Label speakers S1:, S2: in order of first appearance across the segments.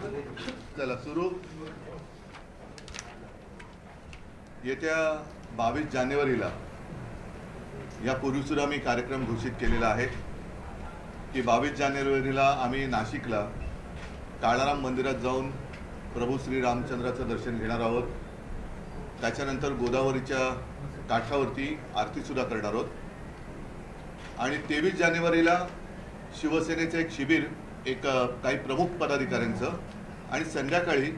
S1: चला सुरू. येत्या 22 जानेवारीला यापूर्वी सुद्धा मी कार्यक्रम घोषित केलेला आहे की 22 जानेवारीला आम्ही नाशिकला काळाराम मंदिरात जाऊन प्रभू श्री रामचंद्राचं दर्शन घेणार आहोत. त्याच्यानंतर गोदावरीच्या काठावरती आरतीसुद्धा करणार आहोत. आणि 23 जानेवारीला शिवसेनेचं एक शिबिर काही प्रमुख पदाधिकाऱ्यांचं आणि संध्याकाळी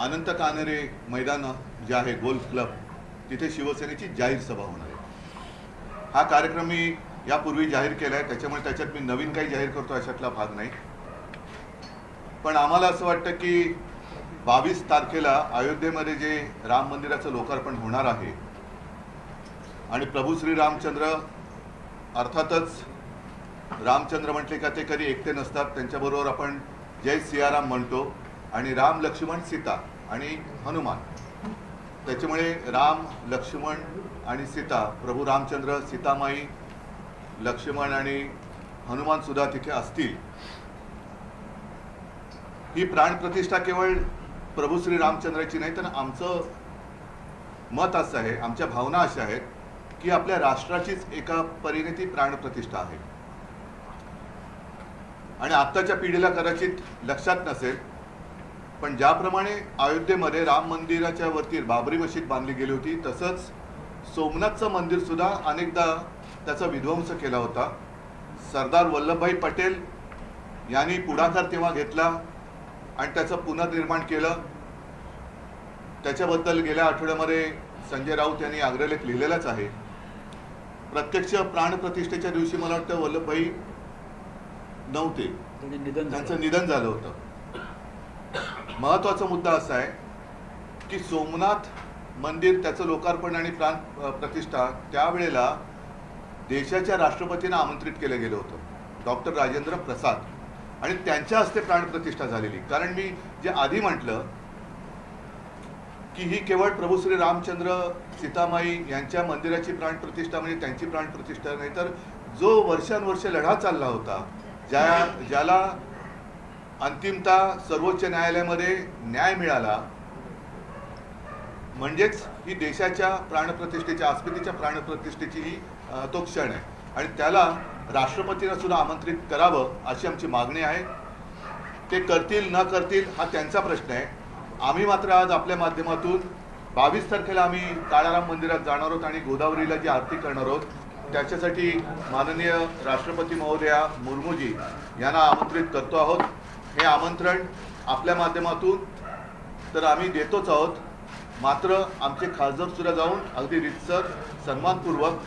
S1: अनंत कानरे मैदान जे आहे गोल्फ क्लब तिथे शिवसेनेची जाहीर सभा होणार आहे. हा कार्यक्रम मी यापूर्वी जाहीर केला आहे, त्याच्यामुळे त्याच्यात मी नवीन काही जाहीर करतो अशातला भाग नाही. पण आम्हाला असं वाटतं की 22 तारखेला अयोध्येमध्ये जे राम मंदिराचं लोकार्पण होणार आहे आणि प्रभू श्री रामचंद्र, अर्थातच रामचंद्र म्हटले का ते कधी एकटे नसतात, त्यांच्याबरोबर आपण जय सियाराम म्हणतो आणि राम, लक्ष्मण, सीता आणि हनुमान. त्याच्यामुळे राम, लक्ष्मण आणि सीता, प्रभू रामचंद्र, सीतामाई, लक्ष्मण आणि हनुमान सुद्धा तिथे असतील. ही प्राणप्रतिष्ठा केवळ प्रभू श्री रामचंद्राची नाही, तर आमचं मत असं आहे, आमच्या भावना अशा आहेत की आपल्या राष्ट्राचीच एका परीने ती प्राणप्रतिष्ठा आहे. आणि आत्ताच्या पिढीला कदाचित लक्षात नसेल, पण ज्याप्रमाणे अयोध्येमध्ये राम मंदिराच्या वरती बाबरी मशीद बांधली गेली होती, तसंच सोमनाथचं मंदिर सुद्धा अनेकदा त्याचा विध्वंस केला होता. सरदार वल्लभभाई पटेल यांनी पुढाकार तेव्हा घेतला आणि त्याचं पुनर्निर्माण केलं. त्याच्याबद्दल गेल्या आठवड्यामध्ये संजय राऊत यांनी आग्रहलेख लिहिलेलाच आहे. प्रत्यक्ष प्राणप्रतिष्ठेच्या दिवशी मला वाटतं वल्लभभाई नव्हते, त्यांचं निधन झालं होतं. महत्वाचा मुद्दा असा आहे की सोमनाथ मंदिर, त्याचं लोकार्पण आणि प्राण प्रतिष्ठा त्यावेळेला देशाच्या राष्ट्रपतींना आमंत्रित केलं गेलं होतं, डॉक्टर राजेंद्र प्रसाद, आणि त्यांच्या हस्ते प्राणप्रतिष्ठा झालेली. कारण मी जे आधी म्हटलं की ही केवळ प्रभू श्री रामचंद्र, सीतामाई यांच्या मंदिराची प्राणप्रतिष्ठा म्हणजे त्यांची प्राणप्रतिष्ठा नाही, तर जो वर्षानुवर्ष लढा चालला होता, ज्याला अंतिमतः सर्वोच्च न्यायालयामध्ये न्याय मिळाला, म्हणजेच ही देशाच्या प्राणप्रतिष्ठेच्या, अस्मितेच्या प्राणप्रतिष्ठेची ही तो क्षण आहे. आणि त्याला राष्ट्रपतींना सुद्धा आमंत्रित करावं अशी आमची मागणी आहे. ते करतील न करतील हा त्यांचा प्रश्न आहे. आम्ही मात्र आज आपल्या माध्यमातून 22 तारखेला आम्ही काळाराम मंदिरात जाणार आहोत आणि गोदावरीला जी आरती करणार आहोत, त्याच्यासाठी माननीय राष्ट्रपती महोदया मुर्मूजी यांना आमंत्रित करतो आहोत. हे आमंत्रण आपल्या माध्यमातून तर आम्ही देतोच आहोत, मात्र आमचे खासदार सुद्धा जाऊन अगदी रीतसर सन्मानपूर्वक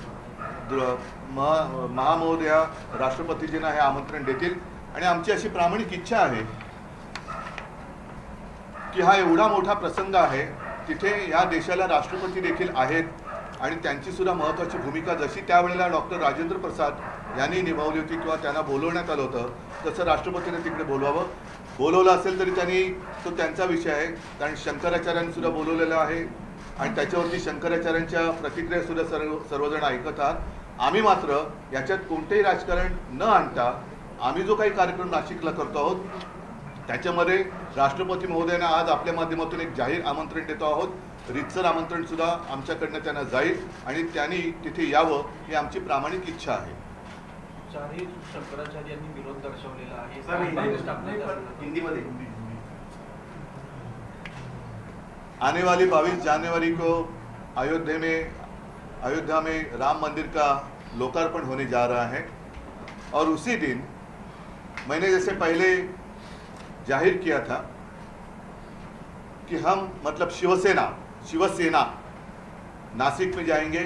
S1: महामहोदया राष्ट्रपतीजींना हे आमंत्रण देतील. आणि आमची अशी प्रामाणिक इच्छा आहे की हा एवढा मोठा प्रसंग आहे, तिथे या देशाला राष्ट्रपती देखील आहेत आणि त्यांची सुद्धा महत्त्वाची भूमिका जशी त्यावेळेला डॉक्टर राजेंद्र प्रसाद यांनी निभावली होती किंवा त्यांना बोलवण्यात आलं होतं, तसं राष्ट्रपतींनी तिकडे बोलवावं. बोलवलं असेल तरी तो त्यांचा विषय आहे, कारण शंकराचार्यांनी सुद्धा बोलवलेलं आहे आणि त्याच्यावरती शंकराचार्यांच्या प्रतिक्रिया सुद्धा सर्वजण ऐकत आहात. आम्ही मात्र याच्यात कोणतेही राजकारण न आणता आम्ही जो काही कार्यक्रम नाशिकला करतो आहोत, त्याच्यामध्ये राष्ट्रपती महोदयांना आज आपल्या माध्यमातून एक जाहीर आमंत्रण देतो आहोत. रीतसर आमंत्रण सुद्धा आमच्याकडनं त्यांना जाईल आणि त्यांनी तिथे यावं ही आमची प्रामाणिक इच्छा आहे.
S2: चारही शंकराचार्यांनी विरोध दर्शवलेला आहे हिंदीमध्ये.
S1: आने वाली 22 जनवरी को अयोध्या में राम मंदिर का लोकार्पण होने जा रहा है और उसी दिन मैंने जैसे पहले जाहिर किया था कि हम मतलब शिवसेना नासिक में जाएंगे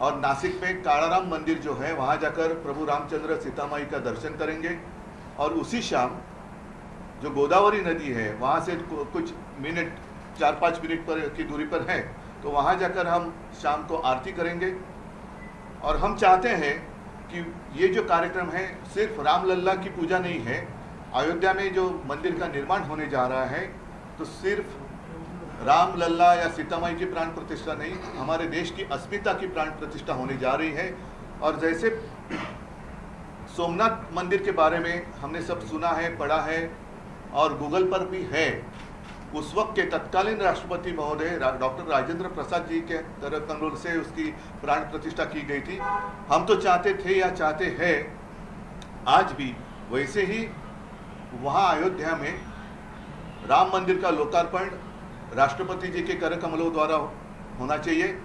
S1: और नासिक में काळाराम मंदिर जो है वहाँ जाकर प्रभु रामचंद्र, सीतामाई का दर्शन करेंगे और उसी शाम जो गोदावरी नदी है वहाँ से कुछ मिनट 4-5 मिनट पर की दूरी पर है, तो वहाँ जाकर हम शाम को आरती करेंगे. और हम चाहते हैं कि ये जो कार्यक्रम है सिर्फ रामलल्ला की पूजा नहीं है. अयोध्या में जो मंदिर का निर्माण होने जा रहा है तो सिर्फ राम लल्ला या सीतामाई की प्राण प्रतिष्ठा नहीं, हमारे देश की अस्मिता की प्राण प्रतिष्ठा होने जा रही है. और जैसे सोमनाथ मंदिर के बारे में हमने सब सुना है, पढ़ा है और गूगल पर भी है। उस वक्त के तत्कालीन राष्ट्रपति महोदय डॉक्टर राजेंद्र प्रसाद जी के तरफ कमरों से उसकी प्राण प्रतिष्ठा की गई थी। हम तो चाहते थे या चाहते हैं आज भी वैसे ही वहाँ अयोध्या में राम मंदिर का लोकार्पण राष्ट्रपति जी के कर कमलों द्वारा होना चाहिए।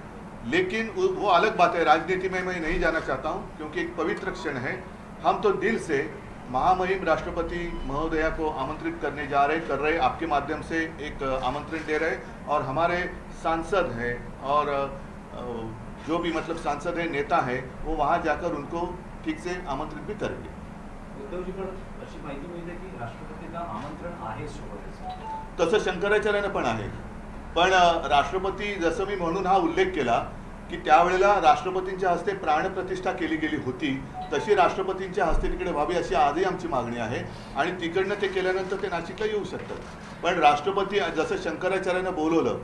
S1: लेकिन वो अलग बात है, राजनीति में मैं नहीं जाना चाहता हूँ क्योंकि एक पवित्र क्षण है। हम तो दिल से महामहिम राष्ट्रपति महोदया को आमंत्रित करने जा रहे कर रहे आपके माध्यम से एक आमंत्रण दे रहे, और हमारे सांसद हैं और जो भी मतलब सांसद है नेता है वो वहाँ जाकर उनको ठीक से आमंत्रित भी करेंगे।
S2: उद्धवजीकडे अशी माहिती मिळते की राष्ट्रपतींना आमंत्रण आहे सोबतच,
S1: तसं शंकराचार्यानं पण आहे, पण राष्ट्रपती जसं मी म्हणून हा उल्लेख केला की त्यावेळेला राष्ट्रपतींच्या हस्ते प्राणप्रतिष्ठा केली गेली होती, तशी राष्ट्रपतींच्या हस्ते तिकडे व्हावी अशी आजही आमची मागणी आहे आणि तिकडनं ते केल्यानंतर ते नाशिकला येऊ शकतात। पण राष्ट्रपती जसं शंकराचार्यानं बोलवलं,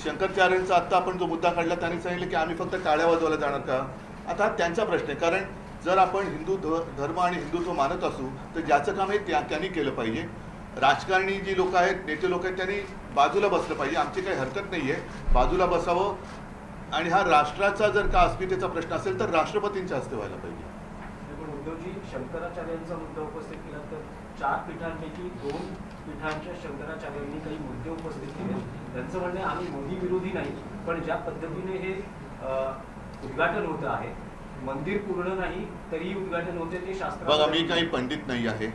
S1: शंकराचार्यांचा आत्ता आपण जो मुद्दा काढला त्यांनी सांगितलं की आम्ही फक्त टाळ्या वाजवायला जाणार का। आता त्यांचा प्रश्न आहे, कारण जर आपण हिंदू धर्म आणि हिंदुत्व मानत असू तर ज्याचं काम आहे त्यांनी केलं पाहिजे। राजकारणी जी लोक आहेत, नेते लोक आहेत, त्यांनी बाजूला बसलं पाहिजे, आमची काही हरकत नाही आहे, बाजूला बसावं। आणि हा राष्ट्राचा जर का अस्मितेचा प्रश्न असेल तर राष्ट्रपतींच्या हस्ते व्हायला पाहिजे।
S2: पण उद्धवजी शंकराचार्यांचा मुद्दा उपस्थित केला तर 4 पीठांपैकी 2 पीठांच्या शंकराचार्यांनी काही मुद्दे उपस्थित केले। त्यांचं म्हणणं आहे आम्ही मोदी विरोधी नाही, पण ज्या पद्धतीने हे उद्घाटन होतं आहे, मंदिर पूर्ण नाही तरी उद्घाटन होते ते शास्त्र।
S1: बघा, मी काही पंडित नाही आहे,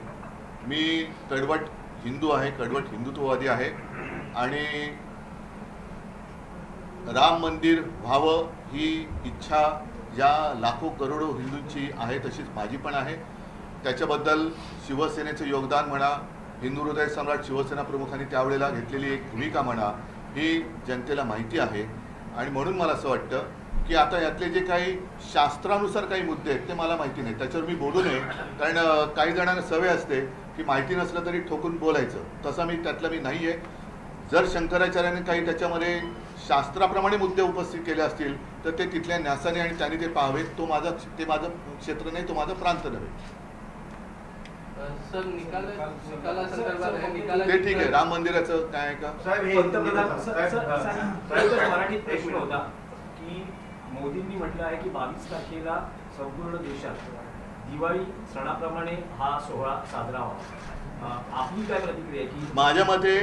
S1: मी कडवट हिंदू आहे, कडवट हिंदुत्ववादी आहे आणि राम मंदिर व्हावं ही इच्छा ज्या लाखो करोडो हिंदूंची आहे तशीच माझी पण आहे। त्याच्याबद्दल शिवसेनेचं योगदान म्हणा, हिंदू हृदय सम्राट शिवसेना प्रमुखांनी त्यावेळेला घेतलेली एक भूमिका म्हणा, ही जनतेला माहिती आहे। आणि म्हणून मला असं वाटतं की आता यातले जे काही शास्त्रानुसार काही मुद्दे आहेत ते मला माहिती नाही, त्याच्यावर मी बोलू नये, कारण काही जणांना सवय असते की माहिती नसलं तरी ठोकून बोलायचं, तसं त्यातलं मी नाही आहे। जर शंकराचार्याने काही त्याच्यामध्ये शास्त्राप्रमाणे मुद्दे उपस्थित केले असतील तर ते तिथल्या न्यासाने आणि त्यांनी ते पाहावेत। ते माझं क्षेत्र नाही, तो माझा प्रांत नव्हे। ते ठीक आहे, राम मंदिराचं काय आहे का
S2: मराठीत प्रश्न होता की मोदींनी म्हटलं आहे की 22 तारखेला संपूर्ण देशात दिवाळी सणाप्रमाणे हा सोहळा साजरा व्हावा। आपली काय प्रतिक्रिया की
S1: माझ्या मते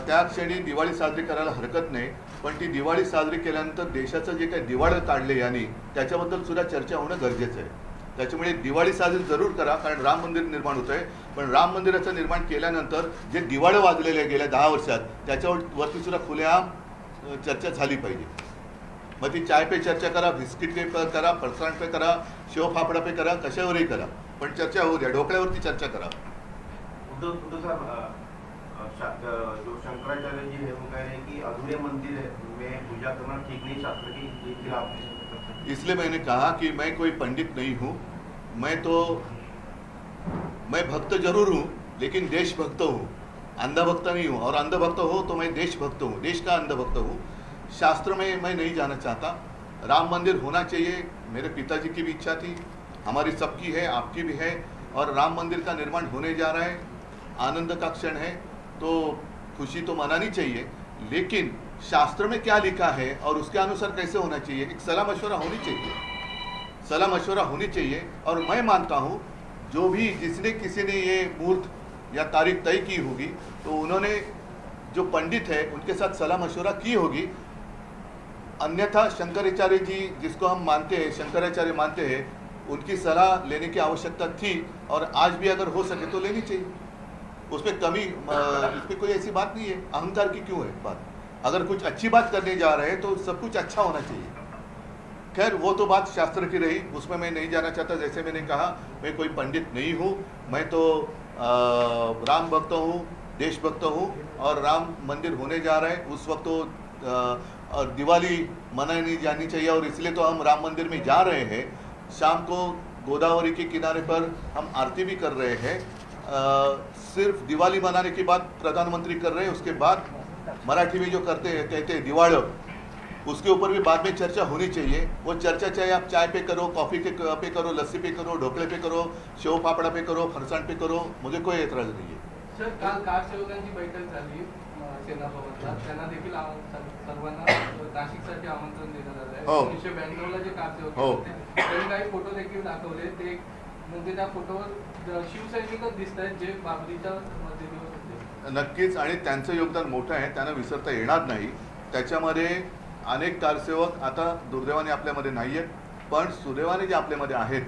S1: त्या क्षणी दिवाळी साजरी करायला हरकत नाही, पण ती दिवाळी साजरी केल्यानंतर देशाचं जे काही दिवाळं काढले यांनी त्याच्याबद्दल सुद्धा चर्चा होणं गरजेचं आहे। त्याच्यामुळे दिवाळी साजरी जरूर करा, कारण राम मंदिर निर्माण होत आहे, पण राम मंदिराचं निर्माण केल्यानंतर जे दिवाळं वाजलेले गेल्या 10 वर्षात त्याच्यावरती सुद्धा खुलेआम चर्चा झाली पाहिजे। मग ती चाय पे चर्चा करा, बिस्किट पे करा, फरसाण पे करा, शेव फाफडा पे करा, कशावरही करा, पण चर्चा होऊ द्या, ढोकळ्यावरती चर्चा करा।
S3: उद्धव साहब, जो शंकराचार्य जी है वो कह रहे हैं कि अधूरे मंदिर में पूजा करना ठीक नहीं, शास्त्र के खिलाफ है।
S1: इसलिए मैंने कहा कि मैं कोई पंडित नहीं हूँ, मैं भक्त जरूर हूँ लेकिन देशभक्त हूँ, अंधभक्त नहीं हूँ, और अंधभक्त हो तो मैं देशभक्त हूँ, देश का अंधभक्त हूँ। शास्त्र में मैं नहीं जाना चाहता। राम मंदिर होना चाहिए, मेरे पिताजी की भी इच्छा थी, हमारी सबकी है, आपकी भी है, और राम मंदिर का निर्माण होने जा रहा है, आनंद का क्षण है, तो खुशी तो मनानी चाहिए, लेकिन शास्त्र में क्या लिखा है और उसके अनुसार कैसे होना चाहिए, एक सलाह मशवरा होनी चाहिए, सलाह मशवरा होनी चाहिए। और मैं मानता हूँ जो भी जिसने किसी ने ये मुहूर्त या तारीख तय की होगी तो उन्होंने जो पंडित है उनके साथ सलाह मशवरा की होगी, अन्यथा शंकराचार्य जी जिसको हम मानते हैं, शंकराचार्य मानते हैं, उनकी सलाह लेने की आवश्यकता थी और आज भी अगर हो सके तो लेनी चाहिए। उसमें कमी, इसमें कोई ऐसी बात नहीं है, अहंकार की क्यों है बात। अगर कुछ अच्छी बात करने जा रहे हैं तो सब कुछ अच्छा होना चाहिए। खैर वो तो बात शास्त्र की रही, उसमें मैं नहीं जाना चाहता। जैसे मैंने कहा, मैं कोई पंडित नहीं हूँ, मैं तो राम भक्त हूँ, देशभक्त हूँ, और राम मंदिर होने जा रहा है उस वक्त तो और दिवाली मनानी जानी चाहिए, और इसलिए तो हम राम मंदिर में जा रहे हैं। शाम को गोदावरी के किनारे पर हम आरती भी कर रहे हैं। सिर्फ दिवाली मनाने की बात प्रधानमंत्री कर रहे हैं, उसके बाद मराठी में जो करते हैं कहते हैं दिवाड़, उसके ऊपर भी बाद में चर्चा होनी चाहिए। वो चर्चा चाहे आप चाय पे करो, कॉफ़ी पे करो, लस्सी पे करो, ढोकले पे करो, शेव फाफड़ा पे करो, फरसाण पे करो, मुझे कोई एतराज़ नहीं है।
S4: सर काल कार सेवकांची बैठक झाली सेना भवनात, त्यांना देखील सर्वांना नाशिकसाठी आमंत्रण देण्यात आलं आहे.
S1: हो.
S4: 1992 ला जे कार सेवक
S1: हो.
S4: होते त्यांनी काही फोटो देखील दाखवले. ते म्हणजे त्या फोटोवर शिवसैनिकच दिसत आहेत जे बाबरीच्या मध्ये दिवस होते.
S1: नक्कीच, आणि त्यांचं योगदान मोठं आहे, त्यांना विसरता येणार नाही. त्याच्यामध्ये अनेक कारसेवक आता दुर्दैवाने आपल्यामध्ये नाही आहेत, पण सुदैवाने जे आपल्यामध्ये आहेत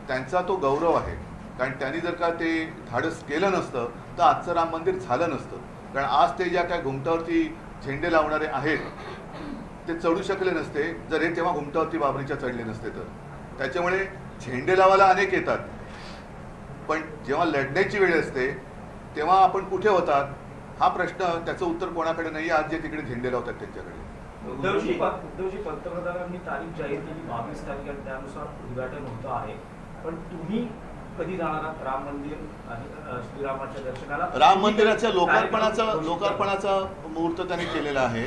S1: त्यांचा तो गौरव आहे. कारण त्यांनी जर का ते धाडस केलं नसतं तर आजचं राम मंदिर झालं नसतं. कारण आज ते ज्या काय घुमटावरती झेंडे लावणारे आहेत ते चढू शकले नसते जर हे तेव्हा घुमटावरती बाबरीच्या चढले नसते तर. त्याच्यामुळे झेंडे लावायला अनेक येतात, पण जेव्हा लढण्याची वेळ असते तेव्हा आपण कुठे होतात हा प्रश्न, त्याचं उत्तर कोणाकडे नाही. आज जे तिकडे झेंडे लावतात त्यांच्याकडे.
S2: उद्धवजी पंतप्रधानांनी तारीख जाहीर केली 22 तारीख आणि त्यानुसार उद्घाटन होतं आहे. पण तुम्ही कधी जाणार आहात राम मंदिर आणि श्रीरामाच्या दर्शनाला?
S1: राम मंदिराच्या लोकार्पणाचा मुहूर्त त्यांनी केलेला आहे.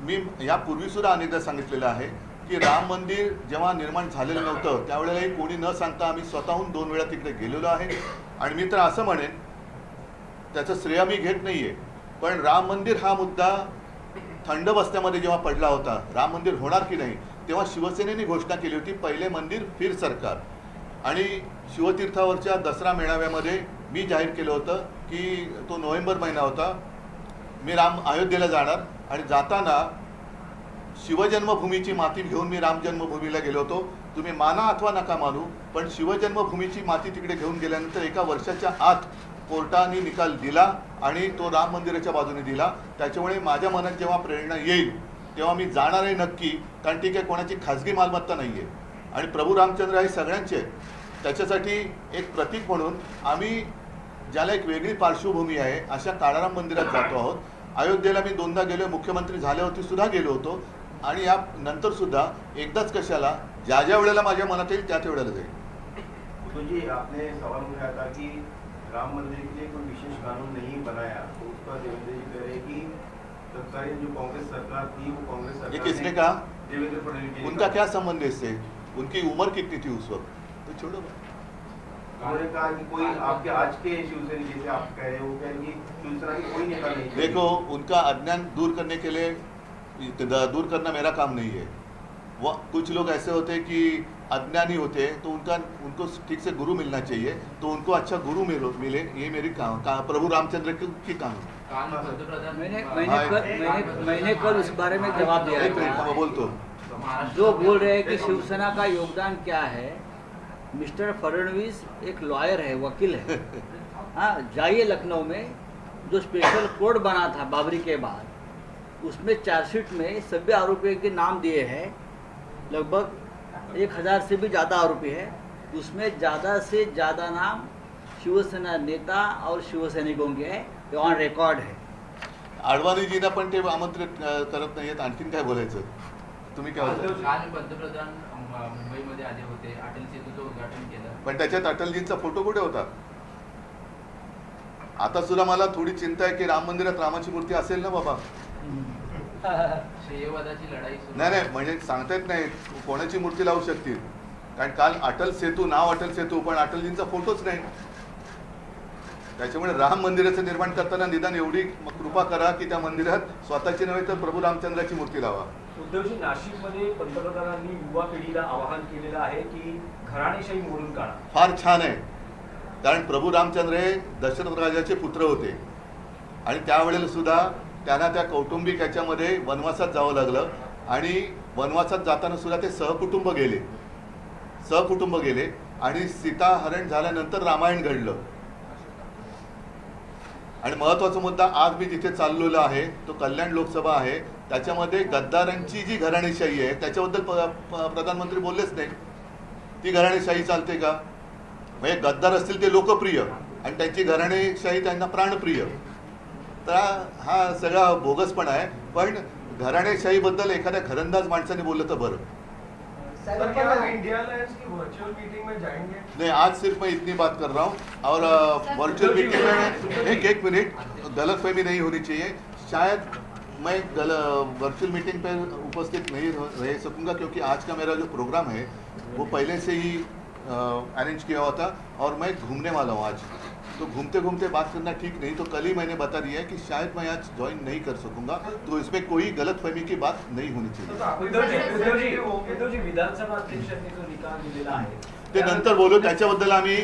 S1: मी यापूर्वी सुद्धा अनेकदा सांगितलेलं आहे की राम मंदिर जेव्हा निर्माण झालेलं नव्हतं त्यावेळेलाही कोणी न सांगता आम्ही स्वतःहून 2 वेळा तिकडे गेलेलो आहे. आणि मी तर असं म्हणेन, त्याचं श्रेय मी घेत नाही आहे, पण राम मंदिर हा मुद्दा थंड बस्त्यामध्ये जेव्हा पडला होता, राम मंदिर होणार की नाही, तेव्हा शिवसेनेने घोषणा केली होती पहिले मंदिर फिर सरकार. आणि शिवतीर्थावरच्या दसरा मेळाव्यामध्ये मी जाहीर केलं होतं की तो नोव्हेंबर महिना होता, मी अयोध्येला जाणार. आणि जाताना शिवजन्मभूमीची माती घेऊन मी राम जन्मभूमीला गेलो होतो. तुम्ही माना अथवा नका मानू, पण शिवजन्मभूमीची माती तिकडे घेऊन गेल्यानंतर 1 वर्षाच्या आत कोर्टाने निकाल दिला आणि तो राम मंदिराच्या बाजूने दिला. त्याच्यामुळे माझ्या मनात जेव्हा प्रेरणा येईल तेव्हा मी जाणार आहे नक्की, कारण ती काही कोणाची खाजगी मालमत्ता नाही आहे आणि प्रभू रामचंद्र हे सगळ्यांचे आहेत. त्याच्यासाठी एक प्रतीक म्हणून आम्ही ज्याला एक वेगळी पार्श्वभूमी आहे अशा काळाराम मंदिरात जातो आहोत. अयोध्येला मी 2दा गेलो, मुख्यमंत्री झाल्यावरती सुद्धा गेलो होतो आणि या नंतर सुद्धा एकदाच कशाला, ज्या ज्या वेळेला माझ्या मनात येईल त्या वेळेला जाईल.
S3: जी आपने सवाल उठाया था कि राम मंदिर के लिए कोई विशेष कानून नहीं बनाया, तो उसका देवेंद्र जी कह रहे हैं कि तत्कालीन जो कांग्रेस सरकार थी वो कांग्रेस सरकार
S1: ये किसने कहा?
S3: देवेंद्र फडणवीस जी ने
S1: उनका
S3: कहा।
S1: क्या संबंध है इससे? उनकी उम्र कितनी थी उस वक्त? तो छोड़ो.
S3: उन्होंने कहा कि कोई आपके आज के शिवसेना जैसे आप कह रहे हो, कह रहे कि शिवसेना की कोई नेता नहीं है।
S1: देखो, उनका अज्ञान दूर करने के लिए दूर करना मेरा काम नहीं है. वो कुछ लोग ऐसे होते हैं कि अज्ञानी होते हैं, तो उनको ठीक से गुरु मिलना चाहिए, तो उनको अच्छा गुरु मिले, ये मेरी प्रभु रामचंद्र की काम है.
S5: मैंने कल इस बारे में जवाब दिया था.
S1: बोलतो
S5: जो बोल रहे हैं कि शिवसेना का योगदान क्या है, मिस्टर फडणवीस एक लॉयर है, वकील है. हाँ, जाइए लखनऊ में जो स्पेशल कोर्ट बना था बाबरी के बाद, उसमें चार्जशीट में सभी आरोपियों के नाम दिए हैं. लगभग 1000 से भी ज़्यादा आरोपी है. उसमें ज़्यादा से ज़्यादा नाम शिवसेना नेता और शिवसैनिकों के हैं, ये ऑन रिकॉर्ड है.
S1: अडवाणीजींना पण ते आमंत्रित करत नाहीयेत. आणखीन काय बोलायचं? तुम्ही काय बोलता?
S6: काल पंतप्रधान मुंबईमध्ये आले होते, अटल सेतूचं उद्घाटन केलं.
S1: पण त्याच्यात अटलजींचा फोटो कुठे होता? आता सुद्धा मला थोडी चिंता आहे की राम मंदिरात रामाची मूर्ती असेल ना बाबा.
S6: श्रेयवादाची लढाई सुरू
S1: नाही, म्हणजे सांगता येत नाही कोणाची मूर्ती लावू शकतील. कारण काल अटल सेतू, नाव अटल सेतू, पण अटलजींचा फोटोच नाही. त्याच्यामुळे राम मंदिराचं निर्माण करताना निदान एवढी कृपा करा की त्या मंदिरात स्वतःची नव्हे तर प्रभू रामचंद्राची मूर्ती लावा.
S2: उद्धवजी, नाशिकमध्ये पंतप्रधानांनी युवा पिढीला आवाहन केलेलं आहे की घराणेशाही मोडून काढा.
S1: फार छान आहे, कारण प्रभू रामचंद्र हे दशरथ राजाचे पुत्र होते आणि त्यावेळेला सुद्धा त्यांना त्या कौटुंबिक याच्यामध्ये वनवासात जावं लागलं आणि वनवासात जाताना सुद्धा ते सहकुटुंब गेले आणि सीताहरण झाल्यानंतर रामायण घडलं. आणि महत्त्वाचा मुद्दा, आज मी जिथे चाललेलो आहे तो कल्याण लोकसभा आहे, त्याच्यामध्ये गद्दारांची जी घराणेशाही आहे त्याच्याबद्दल प्रधानमंत्री बोललेच नाही. ती घराणेशाही चालते का? म्हणजे गद्दार असतील ते लोकप्रिय आणि त्यांची घराणेशाही त्यांना प्राणप्रिय. तर हा सगळा बोगसपणा आहे. पण घराणेशाहीबद्दल एखाद्या घरंदाज माणसाने बोललं तर बरं.
S7: सर, क्या आप इंडिया अलायंस की वर्चुअल मीटिंग में जाएंगे?
S1: नहीं, आज सिर्फ मैं इतनी बात कर रहा हूँ. और वर्चुअल मीटिंग में एक मिनट, गलतफहमी नहीं होनी चाहिए. शायद मैं वर्चुअल मीटिंग पर उपस्थित नहीं रह सकूँगा क्योंकि आज का मेरा जो प्रोग्राम है वो पहले से ही अरेंज किया हुआ था और मैं घूमने वाला हूँ आज. तो घूमते घूमते बात करना ठीक नहीं। तो कल ही मैंने बता दिया है कि शायद मैं आज ज्वाइन नहीं कर सकूंगा, तो इसमें कोई गलतफहमी की बात नहीं होनी चाहिए।
S2: उद्धवजी विधानसभा अध्यक्षांनी जो निकाल दिलेला आहे
S1: ते नंतर बोलू, त्याच्याबद्दल आम्ही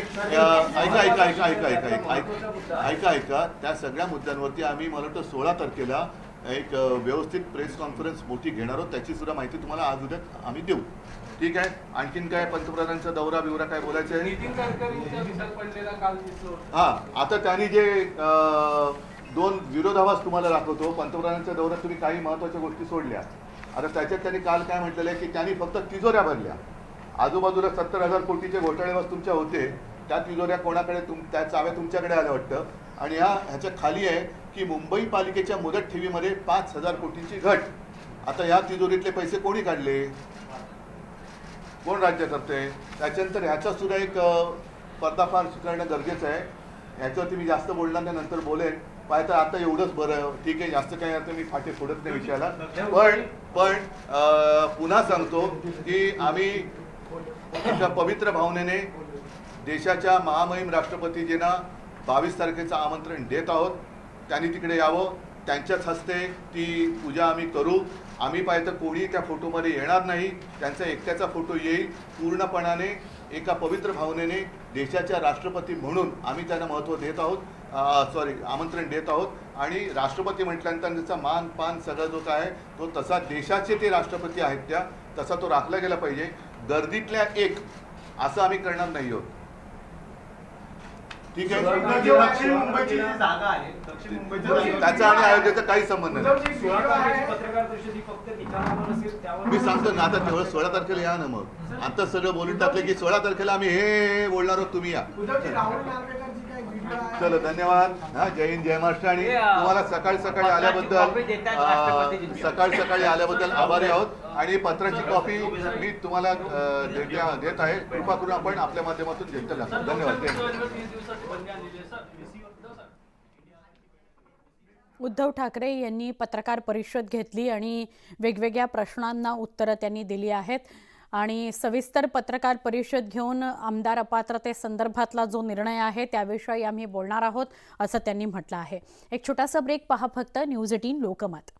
S1: ऐका त्या सगळ्या मुद्द्यांवरती आम्ही मला वाटतं 16 तारखेला एक व्यवस्थित प्रेस कॉन्फरन्स मोठी घेणार आहोत, त्याची सुद्धा माहिती तुम्हाला आज उद्या आम्ही देऊ। ठीक आहे, आणखीन काय पंतप्रधानांचा दौरा बिवरा काय बोलायचं आहे?
S4: नितीन गडकरींचा विसर पडलेला काल दिसलो।
S1: हां, आता त्यांनी जे 2 विरोधाभास तुम्हाला दाखवतो, पंतप्रधानांच्या दौऱ्यात तुम्ही काही महत्त्वाच्या गोष्टी सोडल्या। आता त्याच्यात त्यांनी काल काय म्हटलेलं आहे की त्यांनी फक्त तिजोऱ्या भरल्या, आजूबाजूला 70,000 कोटीचे घोटाळेबाज तुमच्या होते, त्या तिजोऱ्या कोणाकडे त्या चाव्या तुमच्याकडे आल्या वाटतं। आणि ह्याच्या खाली आहे की मुंबई पालिकेच्या मुदत ठेवीमध्ये 5,000 कोटींची घट। आता या तिजोरीतले पैसे कोणी काढले, कोण राज्य करते? त्याच्यानंतर ह्याचा सुद्धा एक पर्दाफाश करणं गरजेचं आहे। ह्याच्यावरती मी जास्त बोलणार नाही, नंतर बोलेन। पाहिजे आता एवढंच बरं, ठीक आहे, जास्त काही आता मी फाटे फोडत नाही विषयाला। पण पुन्हा सांगतो की आम्ही एका पवित्र भावनेने देशाच्या महामहिम राष्ट्रपतीजींना 22 तारखेचं आमंत्रण देत आहोत। त्यांनी तिकडे यावं, त्यांच्याच हस्ते ती पूजा आम्ही करू। आम्ही पाहिजे तर कोणी त्या फोटोमध्ये येणार नाही, त्यांचा एकट्याचा फोटो येईल। पूर्णपणाने एका पवित्र भावनेने देशाच्या राष्ट्रपती म्हणून आम्ही त्यांना महत्त्व देत आहोत, आमंत्रण देत आहोत। आणि राष्ट्रपती म्हटल्यानंतर त्यांचा मान पान सगळं जो काय आहे तो तसा देशाचे ते राष्ट्रपती आहेत त्या तसा तो राखला गेला पाहिजे। गर्दीतल्या एक असं आम्ही करणार नाही आहोत, ठीक आहे?
S7: दक्षिण मुंबईची जी जागा आहे, दक्षिण मुंबईची
S1: त्याचा आणि आयोगाचा काही संबंध नाही।
S2: पत्रकार परिषद ही फक्त निकालावर असेल त्यावर
S1: मी सांगतो ना, आता तेवढं 16 तारखेला या ना। मग आता सगळं बोलून टाकलं की 16 तारखेला आम्ही हे बोलणार आहोत, तुम्ही या। चलो, धन्यवाद। हा, जय हिंद, जय महाराष्ट्र। आणि तुम्हाला सकाळी सकाळी आल्याबद्दल आभारी आहोत। आणि पत्राची कॉपी मी तुम्हाला देत आहे। कृपा करून आपण आपल्या माध्यमातून जनतेला दाखवू। धन्यवाद।
S8: उद्धव ठाकरे यांनी पत्रकार परिषद घेतली आणि वेगवेगळ्या प्रश्नांना उत्तरं त्यांनी दिली आहेत आणि सविस्तर पत्रकार परिषद घेऊन आमदार अपात्रतेसंदर्भातला जो निर्णय आहे त्याविषयी आम्ही बोलणार आहोत असं त्यांनी म्हटलं आहे। एक छोटासा ब्रेक पहा फक्त, न्यूज 18 लोकमत।